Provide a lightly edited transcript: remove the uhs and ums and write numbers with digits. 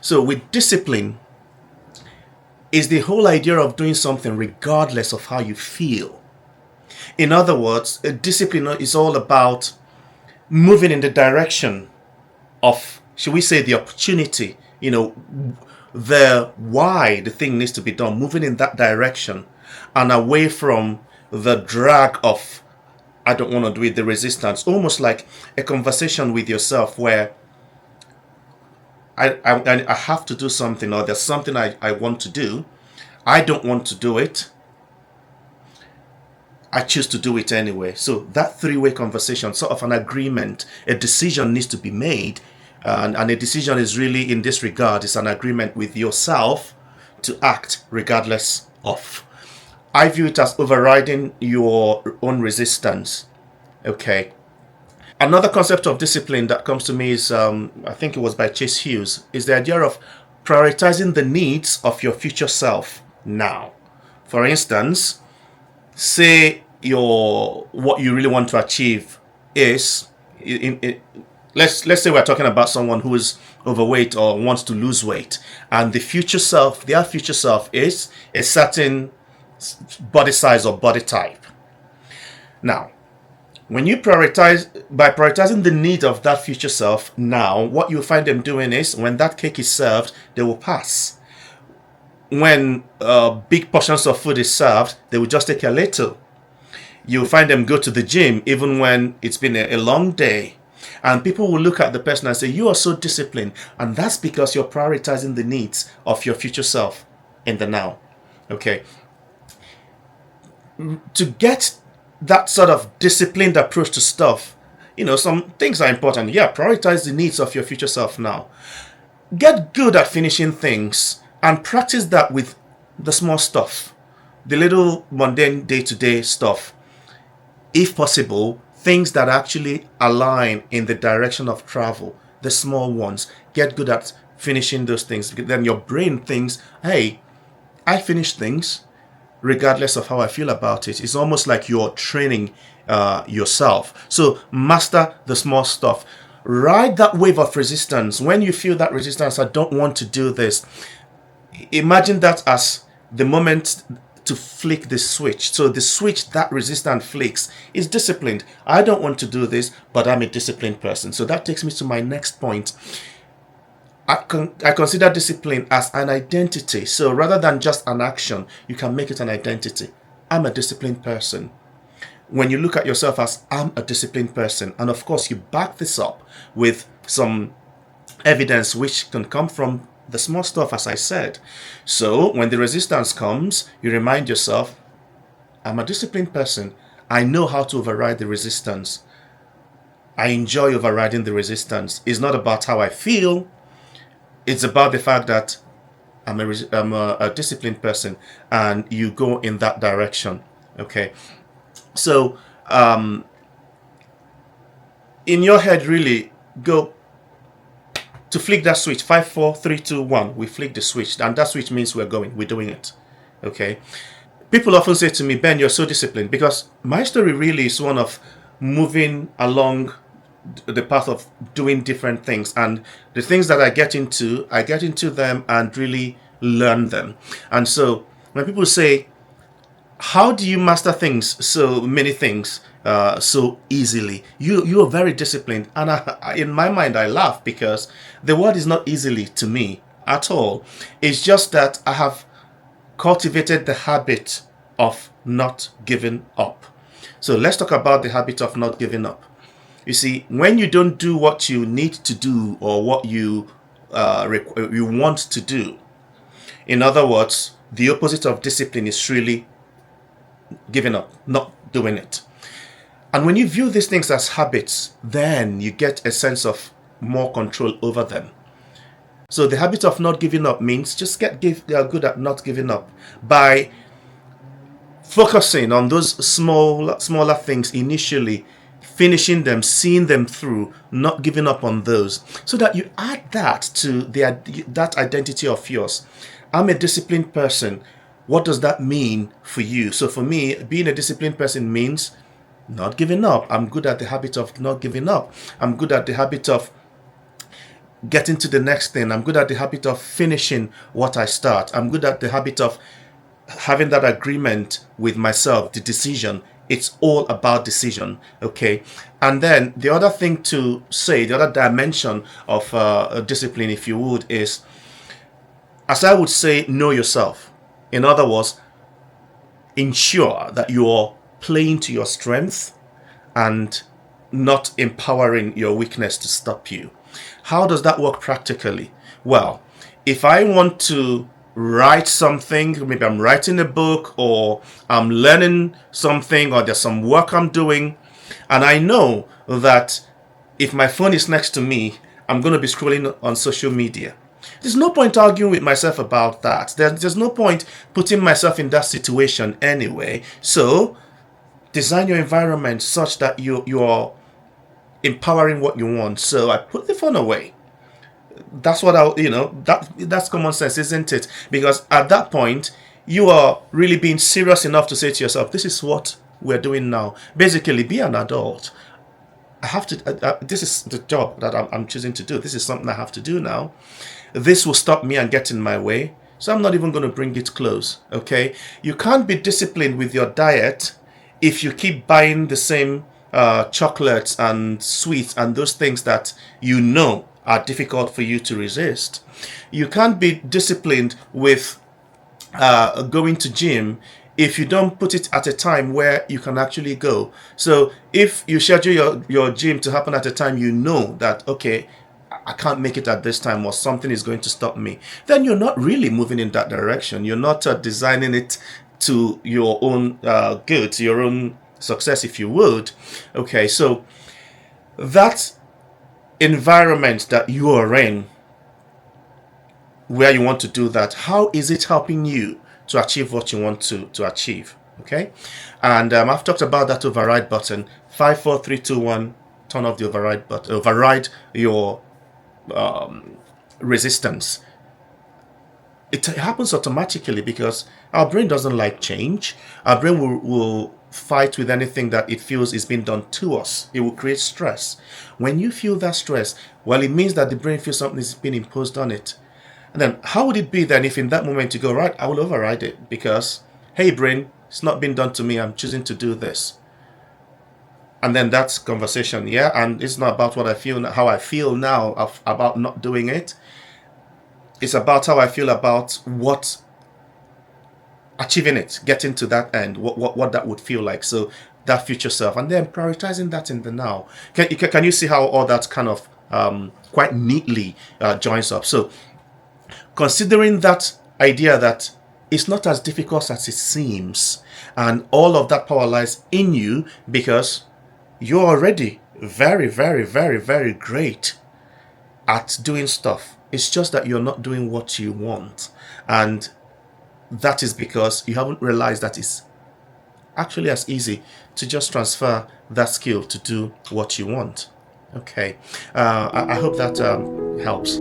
So with discipline is the whole idea of doing something regardless of how you feel. In other words, a discipline is all about moving in the direction of, should we say, the opportunity, the why the thing needs to be done, moving in that direction and away from the drag of, I don't want to do it, the resistance. Almost like a conversation with yourself where I have to do something, or there's something I want to do. I don't want to do it. I choose to do it anyway. So that three-way conversation, sort of an agreement, a decision needs to be made. And a decision is really, in this regard, is an agreement with yourself to act regardless of. I view it as overriding your own resistance. Okay. Another concept of discipline that comes to me is, I think it was by Chase Hughes, is the idea of prioritizing the needs of your future self now. For instance, say what you really want to achieve is, let's say we're talking about someone who is overweight or wants to lose weight, and their future self is a certain body size or body type. Now, when you by prioritizing the need of that future self now, what you find them doing is, when that cake is served, they will pass. When big portions of food is served, they will just take a little. You'll find them go to the gym even when it's been a long day. And people will look at the person and say, you are so disciplined. And that's because you're prioritizing the needs of your future self in the now. Okay. To get that sort of disciplined approach to stuff, some things are important. Yeah, prioritize the needs of your future self now. Get good at finishing things and practice that with the small stuff, the little mundane day-to-day stuff. If possible, things that actually align in the direction of travel, the small ones. Get good at finishing those things. Then your brain thinks, hey, I finish things regardless of how I feel about it. It's almost like you're training yourself. So master the small stuff. Ride that wave of resistance. When you feel that resistance, I don't want to do this. Imagine that as the moment to flick the switch. So the switch that resistance flicks is disciplined. I don't want to do this, but I'm a disciplined person. So that takes me to my next point. I consider discipline as an identity. So rather than just an action, you can make it an identity. I'm a disciplined person. When you look at yourself as, I'm a disciplined person, and of course you back this up with some evidence which can come from the small stuff, as I said. So when the resistance comes, you remind yourself, I'm a disciplined person. I know how to override the resistance. I enjoy overriding the resistance. It's not about how I feel. It's about the fact that I'm a disciplined person, and you go in that direction. Okay. So in your head, really go to flick that switch. 5, 4, 3, 2, 1. We flick the switch, and that switch means we're doing it. Okay. People often say to me, Ben, you're so disciplined, because my story really is one of moving along the path of doing different things, and the things that I get into them and really learn them. And so when people say, how do you master things, so many things, so easily? You are very disciplined. And in my mind, I laugh, because the word is not easily to me at all. It's just that I have cultivated the habit of not giving up. So let's talk about the habit of not giving up. You see, when you don't do what you need to do, or what you want to do, in other words, the opposite of discipline is really giving up, not doing it. And when you view these things as habits, then you get a sense of more control over them. So the habit of not giving up means just get good at not giving up by focusing on those smaller things initially, finishing them, seeing them through, not giving up on those, so that you add that to that identity of yours. I'm a disciplined person. What does that mean for you? So for me, being a disciplined person means not giving up. I'm good at the habit of not giving up. I'm good at the habit of getting to the next thing. I'm good at the habit of finishing what I start. I'm good at the habit of having that agreement with myself, the decision. It's all about decision, okay? And then the other thing to say, the other dimension of discipline, if you would, is, as I would say, know yourself. In other words, ensure that you're playing to your strength and not empowering your weakness to stop you. How does that work practically? Well, if I want to write something, maybe I'm writing a book or I'm learning something or there's some work I'm doing, and I know that if my phone is next to me, I'm going to be scrolling on social media. There's no point arguing with myself about that. There's no point putting myself in that situation anyway. So design your environment such that you're empowering what you want. So I put the phone away. That's what that's common sense, isn't it? Because at that point, you are really being serious enough to say to yourself, this is what we're doing now. Basically, be an adult. I have to, this is the job that I'm choosing to do. This is something I have to do now. This will stop me and get in my way. So I'm not even going to bring it close, okay? You can't be disciplined with your diet if you keep buying the same chocolates and sweets and those things that you know are difficult for you to resist. You can't be disciplined with going to gym if you don't put it at a time where you can actually go. So if you schedule your gym to happen at a time you know that, okay, I can't make it at this time or something is going to stop me, then you're not really moving in that direction. You're not designing it to your own good, to your own success, if you would. Okay, so that environment that you are in, where you want to do that, how is it helping you to achieve what you want to achieve? Okay, and I've talked about that override button. 5, 4, 3, 2, 1. Turn off the override button. Override your resistance. It happens automatically because our brain doesn't like change. Our brain will fight with anything that it feels is being done to us. It will create stress. When you feel that stress, well, it means that the brain feels something is being imposed on it. And then how would it be then if in that moment you go, right, I will override it because, hey brain, it's not been done to me, I'm choosing to do this. And then that's conversation, yeah? And it's not about what I feel, how I feel now about not doing it. It's about how I feel about what achieving it, getting to that end, what that would feel like. So that future self, and then prioritizing that in the now. Can you see how all that kind of quite neatly joins up? So considering that idea that it's not as difficult as it seems, and all of that power lies in you because you're already very, very, very, very great at doing stuff. It's just that you're not doing what you want. And that is because you haven't realized that it's actually as easy to just transfer that skill to do what you want. Okay. I hope that helps.